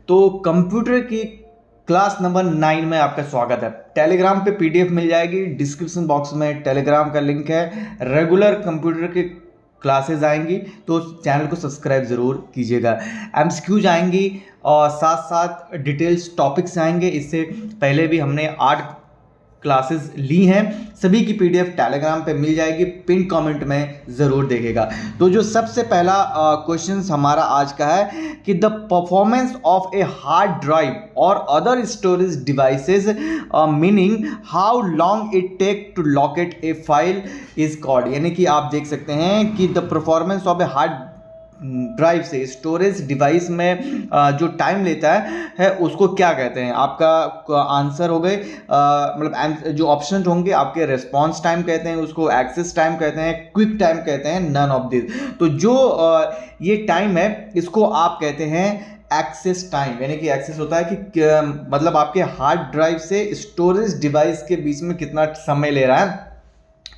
तो कंप्यूटर की class number 9 में आपका स्वागत है। टेलीग्राम पे पीडीएफ मिल जाएगी, डिस्क्रिप्शन बॉक्स में टेलीग्राम का लिंक है। रेगुलर कंप्यूटर की क्लासेस आएंगी तो चैनल को सब्सक्राइब ज़रूर कीजिएगा। एमसीक्यूज आएंगी और साथ साथ डिटेल्स टॉपिक्स आएंगे। इससे पहले भी हमने 8 क्लासेस ली हैं, सभी की पीडीएफ टेलीग्राम पे मिल जाएगी, पिन कमेंट में ज़रूर देखेगा। तो जो सबसे पहला क्वेश्चन हमारा आज का है कि the performance of a hard drive और other storage devices meaning how long it take to locate a file is called. यानी कि आप देख सकते हैं कि the performance of a hard drive से स्टोरेज डिवाइस में जो टाइम लेता है उसको क्या कहते हैं। आपका आंसर हो गए मतलब जो ऑप्शन होंगे आपके रिस्पॉन्स टाइम कहते हैं, उसको एक्सेस टाइम कहते हैं, क्विक टाइम कहते हैं, नन ऑफ दिस। तो जो ये टाइम है इसको आप कहते हैं एक्सेस टाइम। यानी कि एक्सेस होता है कि मतलब आपके हार्ड ड्राइव से स्टोरेज डिवाइस के बीच में कितना समय ले रहा है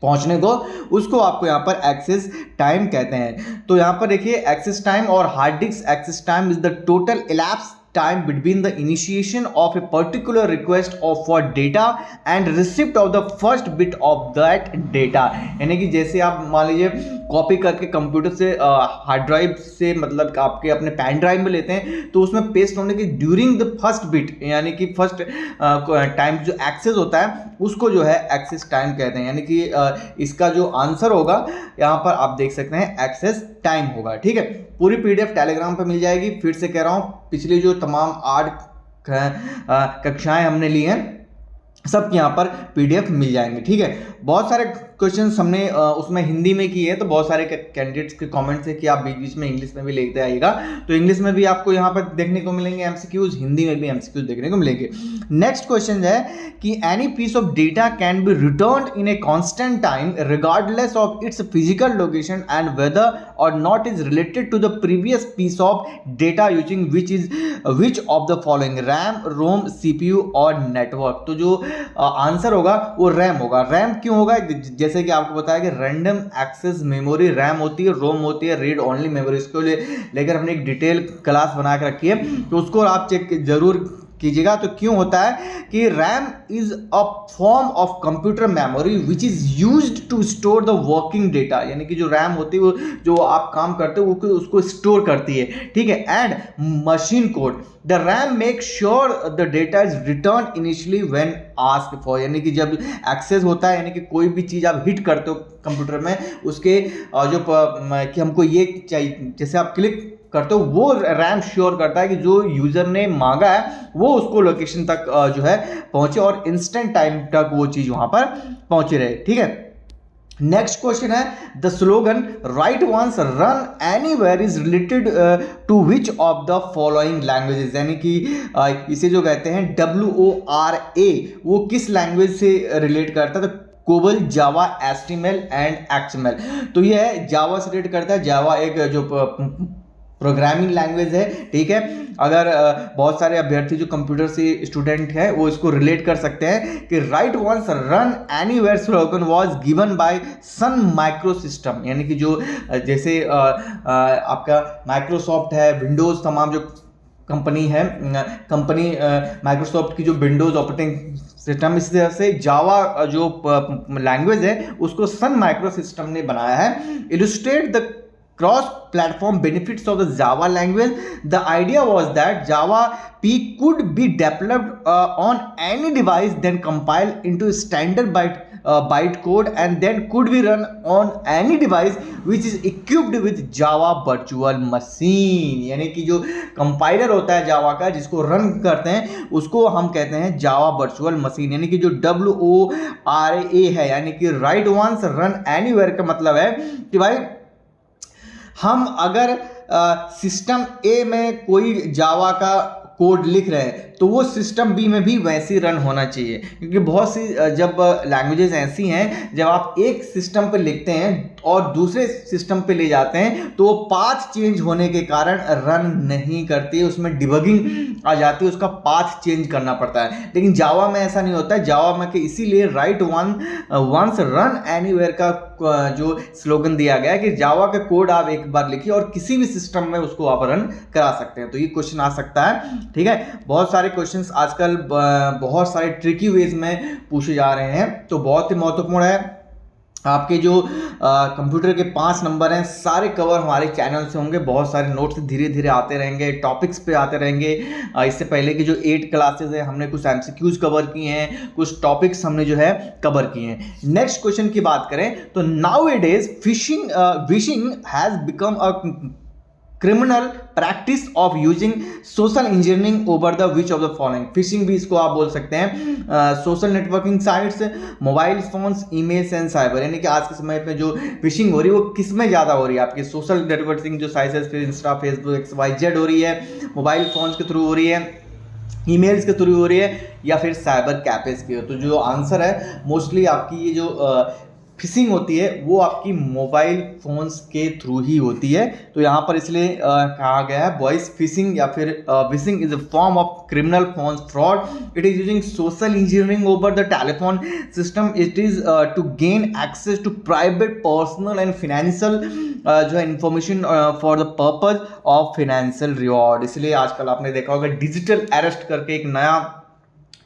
पहुंचने को, उसको आपको यहाँ पर एक्सेस टाइम कहते हैं। तो यहाँ पर देखिए एक्सेस टाइम और hard disk access time is the total elapsed time between the initiation of a particular request of for data and receipt of the first bit of that data। यानी कि जैसे आप मान लीजिए कॉपी करके computer से hard drive से मतलब आपके अपने पेन ड्राइव में लेते हैं तो उसमें पेस्ट होने के ड्यूरिंग द फर्स्ट बिट यानी कि फर्स्ट टाइम जो एक्सेस होता है उसको जो है एक्सेस टाइम कहते हैं। यानी कि इसका जो आंसर होगा यहाँ पर आप देख सकते हैं एक्सेस टाइम होगा। ठीक है, पूरी पीडीएफ टेलीग्राम पे मिल जाएगी। फिर से कह रहा हूँ, पिछली जो तमाम 8 कक्षाएं हमने ली हैं सबके यहाँ पर पीडीएफ मिल जाएंगे। ठीक है, बहुत सारे क्वेश्चंस हमने उसमें हिंदी में किए हैं, तो बहुत सारे कैंडिडेट्स के कमेंट्स है कि आप बीच बीच में इंग्लिश में भी लेते आइएगा। तो इंग्लिश में भी आपको यहाँ पर देखने को मिलेंगे एमसीक्यूज, हिंदी में भी एमसीक्यूज देखने को मिलेंगे। नेक्स्ट क्वेश्चन है कि any piece of data can be return in a constant time regardless of its physical location and whether or not is related to the previous piece of data using which of the following RAM, ROM, CPU और network. तो जो answer होगा वो RAM होगा। RAM क्यों होगा? जैसे कि आपको बताया कि रैंडम एक्सेस मेमोरी रैम होती है, रोम होती है रीड ओनली मेमोरी। इसको लेकर हमने एक डिटेल क्लास बना के रखी है, तो उसको आप चेक जरूर कीजिएगा। तो क्यों होता है कि RAM is a form of computer memory which is used to store the working data. यानी कि जो रैम होती है वो जो आप काम करते हो उसको स्टोर करती है। ठीक है, and machine code the RAM make sure the data is return initially when asked for. यानी कि जब एक्सेस होता है यानी कि कोई भी चीज़ आप हिट करते हो कंप्यूटर में उसके जो कि हमको ये चाहिए, जैसे आप क्लिक करते हो वो रैम श्योर करता है कि जो यूजर ने मांगा है वो उसको लोकेशन तक जो है पहुंचे और इंस्टेंट टाइम तक वो चीज वहां पर पहुंची रहे। ठीक है, नेक्स्ट क्वेश्चन है the slogan write once run anywhere is related to which of the following languages. यानी कि इसे जो कहते हैं WORA वो किस लैंग्वेज से रिलेट करता है? तो COBOL, Java, HTML and XML। तो ये जावा से रिलेट करता है। जावा एक जो प्रोग्रामिंग लैंग्वेज है। ठीक है, अगर बहुत सारे अभ्यर्थी जो कंप्यूटर से स्टूडेंट है वो इसको रिलेट कर सकते हैं कि write once run anywhere slogan was given by Sun micro system. यानी कि जो जैसे आपका माइक्रोसॉफ्ट है, विंडोज तमाम जो कंपनी है, कंपनी माइक्रोसॉफ्ट की जो विंडोज ऑपरेटिंग सिस्टम, इस तरह से जावा जो लैंग्वेज है उसको सन माइक्रो सिस्टम ने बनाया है। Illustrate the cross-platform benefits of the Java language. The idea was that Java P could be developed on any device, then compiled into standard bytecode, and then could be run on any device which is equipped with Java Virtual Machine। यानी कि जो compiler होता है जावा का जिसको run करते हैं उसको हम कहते हैं जावा वर्चुअल मशीन। यानी कि जो WORA है यानी कि राइट वंस रन एनीवेयर का मतलब है कि भाई हम अगर सिस्टम ए में कोई जावा का कोड लिख रहे हैं तो वो सिस्टम बी में भी वैसे ही रन होना चाहिए। क्योंकि बहुत सी जब लैंग्वेजेस ऐसी हैं जब आप एक सिस्टम पे लिखते हैं और दूसरे सिस्टम पे ले जाते हैं तो वो पाथ चेंज होने के कारण रन नहीं करती है, उसमें डिबगिंग आ जाती है, उसका पाथ चेंज करना पड़ता है। लेकिन जावा में ऐसा नहीं होता है। जावा में कि इसीलिए राइट वंस रन एनीवेयर का जो स्लोगन दिया गया है कि जावा का कोड आप एक बार लिखिए और किसी भी सिस्टम में उसको आप रन करा सकते हैं। तो ये क्वेश्चन आ सकता है, ठीक है। बहुत सारे क्वेश्चंस आजकल बहुत सारे ट्रिकी वेज में पूछे जा रहे हैं, तो बहुत ही महत्वपूर्ण है। आपके जो कंप्यूटर के 5 नंबर हैं सारे कवर हमारे चैनल से होंगे। बहुत सारे नोट्स धीरे धीरे आते रहेंगे, टॉपिक्स पे आते रहेंगे। इससे पहले की जो 8 क्लासेस है हमने कुछ एमसीक्यूज कवर किए हैं, कुछ टॉपिक्स हमने जो है कवर किए हैं। नेक्स्ट क्वेश्चन की बात करें तो now it is fishing has become a criminal practice of using social engineering over the which of the following. Fishing भी इसको आप बोल सकते हैं। Social networking sites, mobile phones, emails and cyber, यानी कि आज के समय में जो फिशिंग हो रही है वो किस में ज़्यादा हो रही है? आपकी सोशल नेटवर्किंग जो साइट्स है, फिर इंस्टा, फेसबुक, XYZ हो रही है, मोबाइल फोन्स के थ्रू हो रही है, ईमेल्स के थ्रू हो रही है, या फिर साइबर कैफेज की हो? तो जो आंसर है मोस्टली आपकी ये जो फिशिंग होती है वो आपकी मोबाइल फोन्स के थ्रू ही होती है। तो यहाँ पर इसलिए कहा गया है वॉइस फिशिंग या फिर phishing is a form of criminal phone fraud. It is using social engineering over the telephone system. It is to gain access to private, personal and financial जो है information for the purpose of financial reward. इसलिए आजकल आपने देखा होगा digital arrest करके एक नया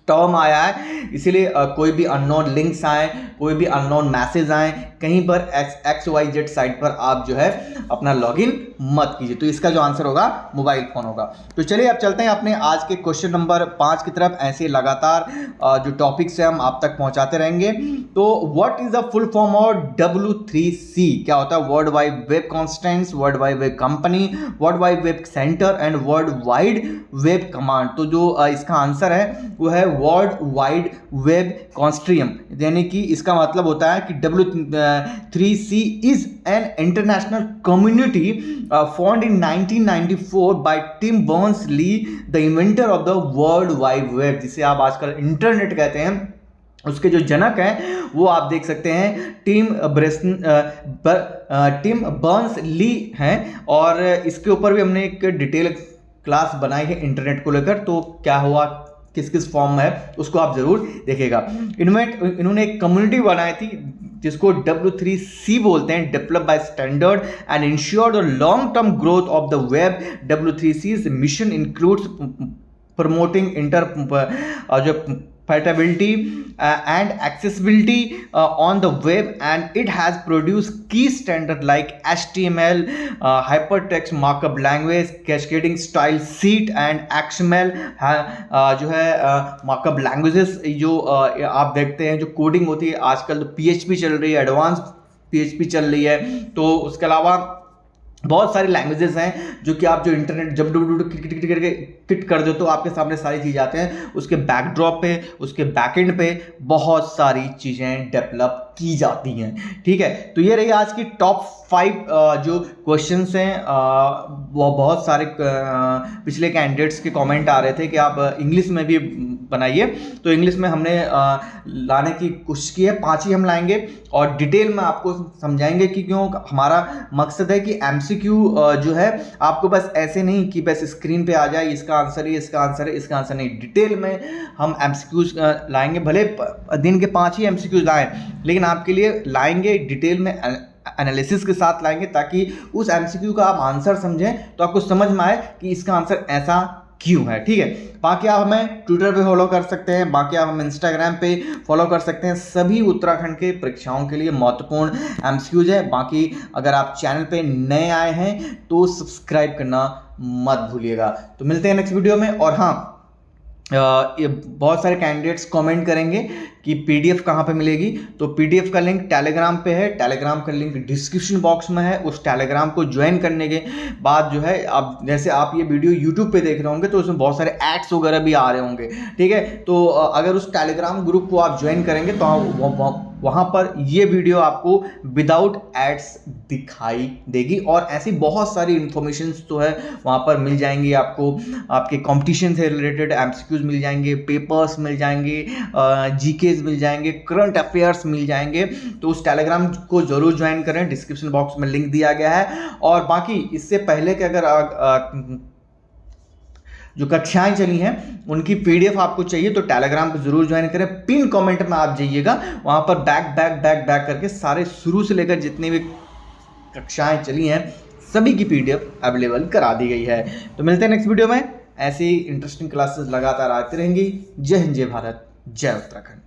टर्म आया है। इसीलिए कोई भी अननोन लिंक्स आए, कोई भी अननोन मैसेज आए, कहीं पर XYZ साइट पर आप जो है अपना लॉगिन मत कीजिए। तो इसका जो आंसर होगा मोबाइल फोन होगा। तो चलिए अब चलते हैं अपने आज के क्वेश्चन नंबर 5 की तरफ। ऐसे लगातार जो टॉपिक्स है हम आप तक पहुंचाते रहेंगे। तो what is the full form of W3C? क्या होता है? World wide web constants, world wide web company, world wide web centre and world wide web command. तो जो इसका आंसर है वो है वर्ल्ड वाइड वेब कॉन्स्ट्रियम, यानी कि इसका मतलब होता है कि W3C is an international community formed in 1994 by Tim Berners-Lee, the inventor of the World Wide Web, जिसे आप आजकल इंटरनेट कहते हैं। उसके जो जनक हैं वो आप देख सकते हैं टिम बर्नर्स-ली हैं। और इसके ऊपर भी हमने एक डिटेल क्लास बनाई है इंटरनेट को लेकर। तो क्या हुआ, किस किस फॉर्म में है उसको आप जरूर देखिएगा। इन्होंने एक कम्युनिटी बनाई थी जिसको W3C बोलते हैं, develop by standard and ensure the long term growth of the web. W3C's mission includes promoting interoperability and accessibility on the web, and it has produced key standards like HTML, hypertext markup language, cascading style sheet and XML जो है markup languages। जो आप देखते हैं जो coding होती है आजकल तो PHP चल रही है, एडवांस PHP चल रही है। तो उसके अलावा बहुत सारी लैंग्वेजेस हैं जो कि आप जो इंटरनेट जब क्लिक कर दो तो आपके सामने सारी चीज़ें आते हैं। उसके बैकड्रॉप पे, उसके बैकएंड पे बहुत सारी चीज़ें डेवलप की जाती हैं, ठीक है। तो ये रही आज की टॉप 5 जो क्वेश्चंस हैं। वो बहुत सारे पिछले कैंडिडेट्स के कमेंट आ रहे थे कि आप इंग्लिश में भी बनाइए, तो इंग्लिश में हमने लाने की कोशिश की है। 5 ही हम लाएंगे और डिटेल में आपको समझाएंगे कि क्यों। हमारा मकसद है कि MCQ जो है आपको बस ऐसे नहीं कि बस स्क्रीन पे आ जाए इसका आंसर है, इसका आंसर है, इसका आंसर नहीं। डिटेल में हम MCQs लाएंगे, भले दिन के 5 ही MCQs लाएं, लेकिन आपके लिए लाएंगे डिटेल में, एनालिसिस के साथ लाएंगे, ताकि उस MCQ का आप आंसर समझें तो आपको समझ में आए कि इसका आंसर ऐसा क्यों है, ठीक है। बाकी आप हमें ट्विटर पे फॉलो कर सकते हैं, बाकी आप हमें इंस्टाग्राम पे फॉलो कर सकते हैं। सभी उत्तराखंड के परीक्षाओं के लिए महत्वपूर्ण MCQs है। बाकी अगर आप चैनल पे नए आए हैं तो सब्सक्राइब करना मत भूलिएगा। तो मिलते हैं नेक्स्ट वीडियो में। और हाँ, ये बहुत सारे कैंडिडेट्स कमेंट करेंगे कि PDF कहाँ पे मिलेगी। तो PDF का लिंक टेलीग्राम पे है, टेलीग्राम का लिंक डिस्क्रिप्शन बॉक्स में है। उस टेलीग्राम को ज्वाइन करने के बाद जो है, अब जैसे आप ये वीडियो YouTube पे देख रहे होंगे तो उसमें बहुत सारे एड्स वगैरह भी आ रहे होंगे, ठीक है। तो अगर उस टेलीग्राम ग्रुप को आप ज्वाइन करेंगे तो वहाँ पर ये वीडियो आपको विदाउट एड्स दिखाई देगी। और ऐसी बहुत सारी इंफॉर्मेशन तो है वहाँ पर मिल जाएंगी आपको। आपके कंपटीशन से रिलेटेड MCQs मिल जाएंगे, पेपर्स मिल जाएंगे, GKs मिल जाएंगे, करंट अफेयर्स मिल जाएंगे। तो उस टेलीग्राम को जरूर ज्वाइन करें, डिस्क्रिप्शन बॉक्स में लिंक दिया गया है। और बाकी इससे पहले कि अगर जो कक्षाएं चली हैं उनकी पीडीएफ आपको चाहिए तो टेलीग्राम पे जरूर ज्वाइन करें। पिन कमेंट में आप जाइएगा, वहां पर बैक करके सारे शुरू से लेकर जितनी भी कक्षाएं चली हैं सभी की पीडीएफ अवेलेबल करा दी गई है। तो मिलते हैं नेक्स्ट वीडियो में। ऐसी इंटरेस्टिंग क्लासेस लगातार आती रहेंगी। जय हिंद, जय भारत, जय उत्तराखंड।